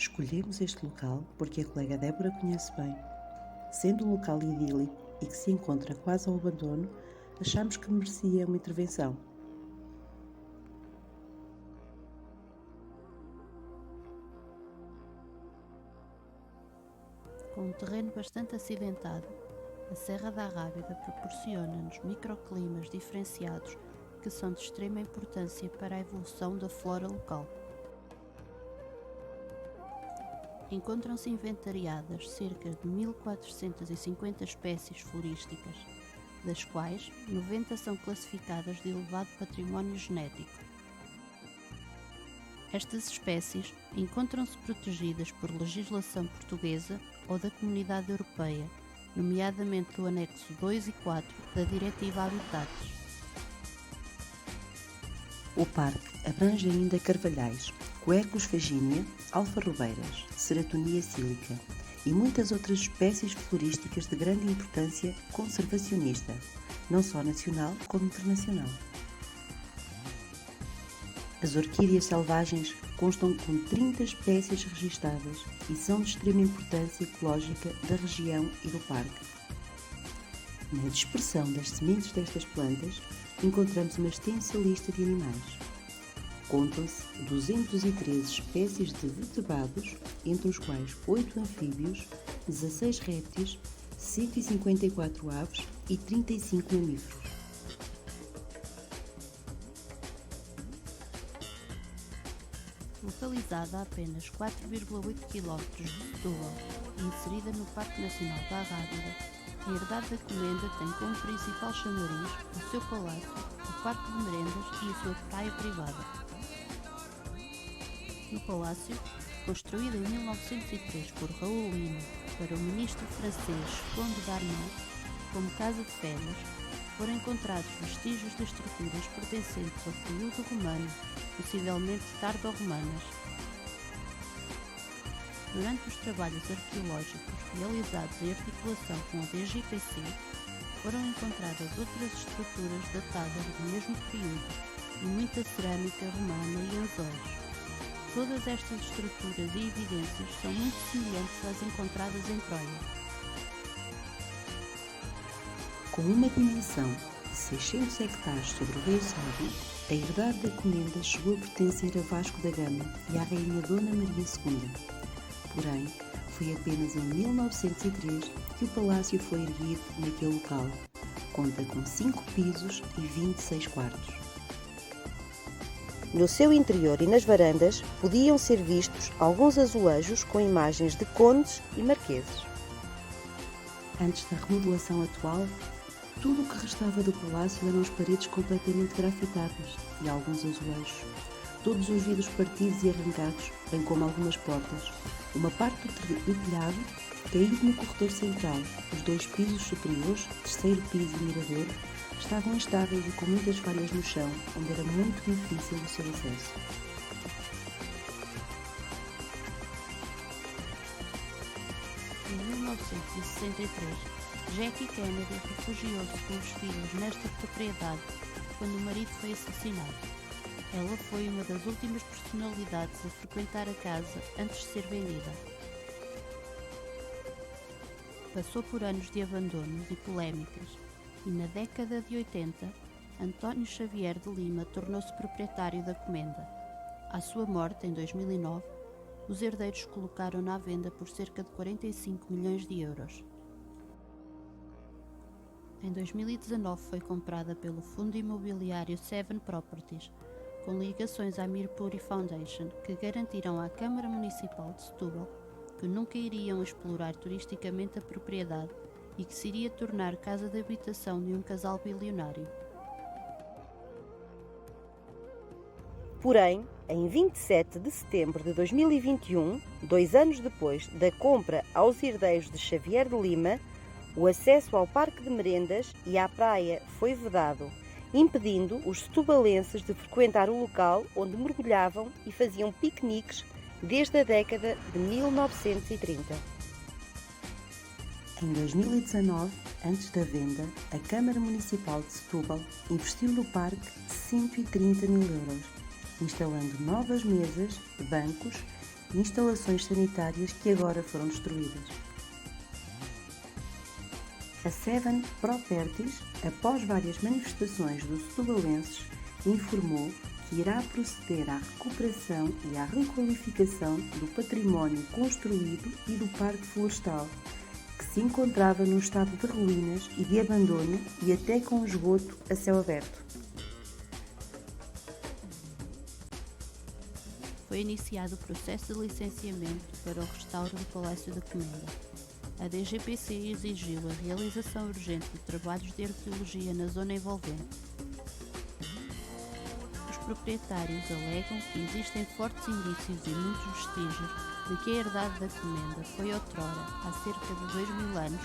Escolhemos este local porque a colega Débora conhece bem. Sendo um local idílico e que se encontra quase ao abandono, achamos que merecia uma intervenção. Com um terreno bastante acidentado, a Serra da Arrábida proporciona-nos microclimas diferenciados que são de extrema importância para a evolução da flora local. Encontram-se inventariadas cerca de 1450 espécies florísticas, das quais 90 são classificadas de elevado património genético. Estas espécies encontram-se protegidas por legislação portuguesa ou da Comunidade Europeia, nomeadamente do anexo 2 e 4 da Diretiva Habitats. O parque abrange ainda carvalhais, Quercus faginea, alfarrobeiras, Ceratonia sílica e muitas outras espécies florísticas de grande importância conservacionista, não só nacional como internacional. As orquídeas selvagens constam com 30 espécies registadas e são de extrema importância ecológica da região e do parque. Na dispersão das sementes destas plantas, encontramos uma extensa lista de animais. Contam-se 213 espécies de vertebrados, entre os quais 8 anfíbios, 16 répteis, 154 aves e 35 mamíferos. Localizada a apenas 4,8 km de Setúbal e inserida no Parque Nacional da Arrábida, a Herdade da Comenda tem como principal chamariz o seu palácio, o Parque de Merendas e a sua praia privada. No palácio, construído em 1903 por Raul Lima para o ministro francês Conde d'Armand como casa de férias, foram encontrados vestígios de estruturas pertencentes ao período romano, possivelmente tardo-romanas. Durante os trabalhos arqueológicos realizados em articulação com a DGPC, foram encontradas outras estruturas datadas do mesmo período e muita cerâmica romana e anzóis. Todas estas estruturas e evidências são muito semelhantes às encontradas em Troia. Com uma dimensão de 600 hectares sobre o Rio Sado, a Herdade da Comenda chegou a pertencer a Vasco da Gama e à Rainha Dona Maria II. Porém, foi apenas em 1903 que o palácio foi erguido naquele local. Conta com 5 pisos e 26 quartos. No seu interior e nas varandas podiam ser vistos alguns azulejos com imagens de condes e marqueses. Antes da remodelação atual, tudo o que restava do palácio eram as paredes completamente grafitadas e alguns azulejos. Todos os vidros partidos e arrancados, bem como algumas portas. Uma parte do telhado caído no corredor central. Os 2 pisos superiores, terceiro piso e mirador, estavam instáveis e com muitas falhas no chão, onde era muito difícil o seu acesso. Em 1963, Jackie Kennedy refugiou-se com os filhos nesta propriedade quando o marido foi assassinado. Ela foi uma das últimas personalidades a frequentar a casa antes de ser vendida. Passou por anos de abandonos e polémicas e na década de 80, António Xavier de Lima tornou-se proprietário da Comenda. À sua morte, em 2009, os herdeiros colocaram-na à venda por cerca de 45 milhões de euros. Em 2019 foi comprada pelo fundo imobiliário Seven Properties, com ligações à Mirpuri Foundation, que garantiram à Câmara Municipal de Setúbal que nunca iriam explorar turisticamente a propriedade e que se iria tornar casa de habitação de um casal bilionário. Porém, em 27 de setembro de 2021, 2 anos depois da compra aos herdeiros de Xavier de Lima, o acesso ao Parque de Merendas e à praia foi vedado, impedindo os setubalenses de frequentar o local onde mergulhavam e faziam piqueniques desde a década de 1930. Em 2019, antes da venda, a Câmara Municipal de Setúbal investiu no parque 130 mil euros, instalando novas mesas, bancos e instalações sanitárias que agora foram destruídas. A Seven Properties, após várias manifestações dos setubalenses, informou que irá proceder à recuperação e à requalificação do património construído e do parque florestal, que se encontrava num estado de ruínas e de abandono e até com esgoto a céu aberto. Foi iniciado o processo de licenciamento para o restauro do Palácio da Comenda. A DGPC exigiu a realização urgente de trabalhos de arqueologia na zona envolvente. Os proprietários alegam que existem fortes indícios e muitos vestígios de que a herdade da Comenda foi outrora, há cerca de 2000 anos,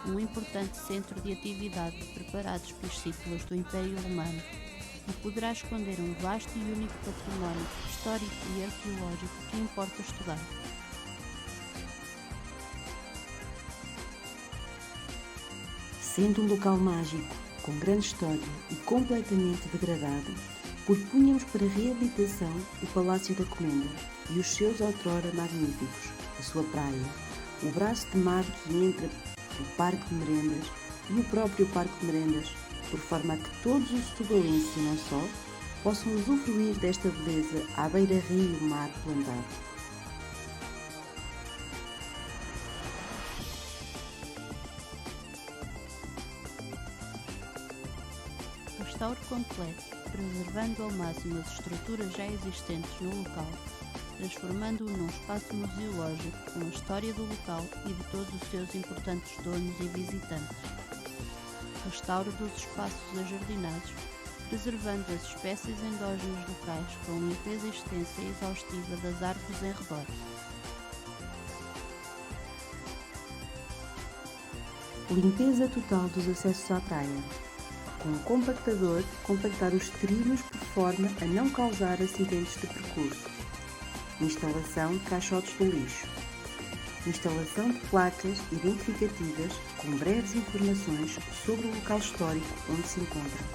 um importante centro de atividade de preparados piscícolas do Império Romano e poderá esconder um vasto e único património histórico e arqueológico que importa estudar. Sendo um local mágico, com grande história e completamente degradado, propunhamos para reabilitação o Palácio da Comenda e os seus outrora magníficos, a sua praia, o braço de mar que entra o Parque de Merendas e o próprio Parque de Merendas, por forma a que todos os setubalenses e não só possam usufruir desta beleza à beira-rio mar plantado. Restauro completo, preservando ao máximo as estruturas já existentes no local, transformando-o num espaço museológico com a história do local e de todos os seus importantes donos e visitantes. Restauro dos espaços ajardinados, preservando as espécies endógenas locais com limpeza extensa e exaustiva das árvores em redor. Limpeza total dos acessos à praia. Com um compactador, compactar os trilhos por forma a não causar acidentes de percurso. Instalação de caixotes do lixo. Instalação de placas identificativas com breves informações sobre o local histórico onde se encontra.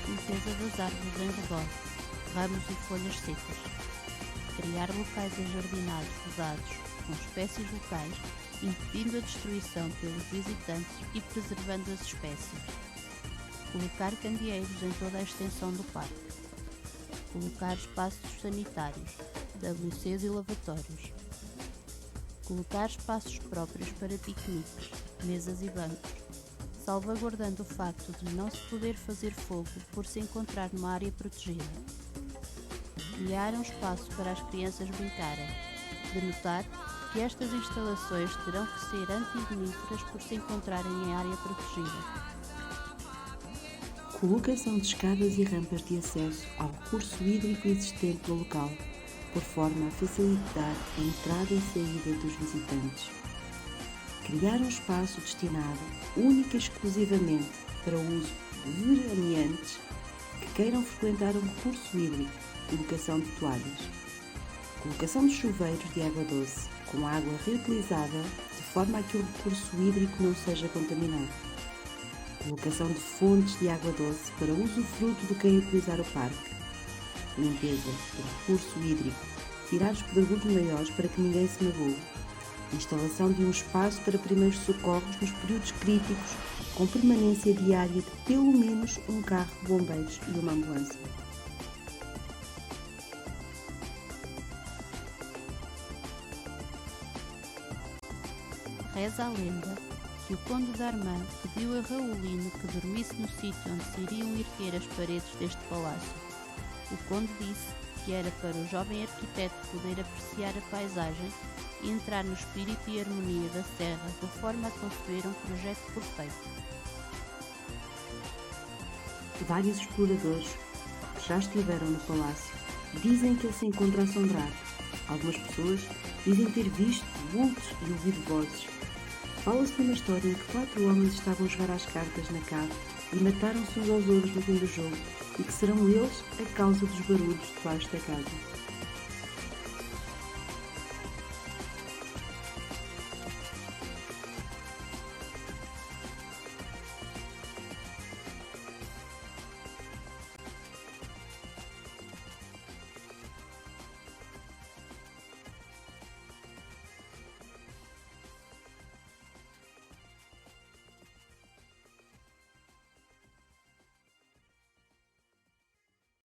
Limpeza das árvores em redor, ramos e folhas secas. Criar locais ajardinados rodados com espécies locais, impedindo a destruição pelos visitantes e preservando as espécies. Colocar candeeiros em toda a extensão do parque. Colocar espaços sanitários, WCs e lavatórios. Colocar espaços próprios para piqueniques, mesas e bancos, salvaguardando o facto de não se poder fazer fogo por se encontrar numa área protegida. Criar um espaço para as crianças brincarem. De notar que estas instalações terão que ser anti-igníferas por se encontrarem em área protegida. Colocação de escadas e rampas de acesso ao recurso hídrico existente no local, por forma a facilitar a entrada e saída dos visitantes. Criar um espaço destinado única e exclusivamente para o uso de veraneantes que queiram frequentar um recurso hídrico, colocação de toalhas. Colocação de chuveiros de água doce, com água reutilizável, de forma a que o recurso hídrico não seja contaminado. Colocação de fontes de água doce para usufruto de quem utilizar o parque. Limpeza do recurso hídrico, tirar os pedregulhos maiores para que ninguém se magoe. Instalação de um espaço para primeiros socorros nos períodos críticos, com permanência diária de pelo menos um carro de bombeiros e uma ambulância. Reza a lenda que o conde de Armand pediu a Raulino que dormisse no sítio onde se iriam erguer as paredes deste palácio. O conde disse que era para o jovem arquiteto poder apreciar a paisagem e entrar no espírito e harmonia da serra de forma a conceber um projeto perfeito. Vários exploradores que já estiveram no palácio dizem que ele se encontra assombrado. Algumas pessoas dizem ter visto vultos e ouvido vozes. Fala-se de uma história em que 4 homens estavam a jogar às cartas na cave e mataram-se uns aos outros no fim do jogo e que serão eles a causa dos barulhos debaixo da casa.